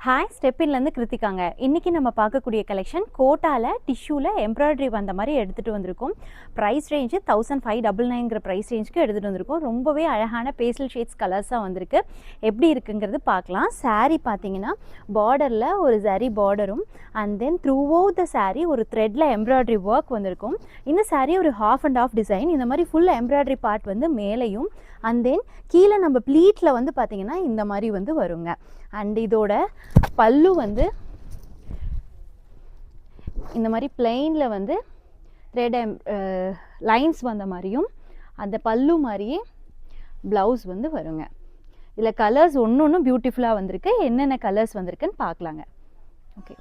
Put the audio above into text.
Hi ஸ்டெப்பின்லேருந்து கிருத்திகாங்க. இன்றைக்கி நம்ம பார்க்கக்கூடிய கலெக்ஷன் கோட்டாவில் டிஷ்யூவில் எம்ப்ராய்டரி வந்த மாதிரி எடுத்துகிட்டு வந்திருக்கோம். ப்ரைஸ் ரேஞ்சு 1599ங்கிற ப்ரைஸ் ரேஞ்சுக்கு எடுத்துகிட்டு வந்திருக்கோம். ரொம்பவே அழகான பேஸ்டல் ஷேட்ஸ் கலர்ஸாக வந்திருக்கு. எப்படி இருக்குங்கிறது பார்க்கலாம். சாரீ பார்த்தீங்கன்னா பார்டரில் ஒரு சரி பார்டரும் and then throughout the sari ஒரு த்ரெட்டில் எம்ப்ராய்டரி ஒர்க் வந்திருக்கும். இந்த சாரீ ஒரு ஹாஃப் அண்ட் ஆஃப் டிசைன். இந்த மாதிரி ஃபுல் எம்ப்ராய்டரி பார்ட் வந்து மேலேயும் அண்ட் தென் கீழே நம்ம ப்ளீட்டில் வந்து பார்த்திங்கன்னா இந்த மாதிரி வந்து வருங்க. அண்ட் இதோட பல்லு வந்து இந்த மாதிரி பிளெயினில் வந்து த்ரெட் லைன்ஸ் வந்த மாதிரியும் அந்த பல்லு மாதிரியே ப்ளவுஸ் வந்து வருங்க. இதில் கலர்ஸ் ஒன்று ஒன்றும் பியூட்டிஃபுல்லாக வந்திருக்கு. என்னென்ன கலர்ஸ் வந்திருக்குன்னு பார்க்கலாங்க. ஓகே.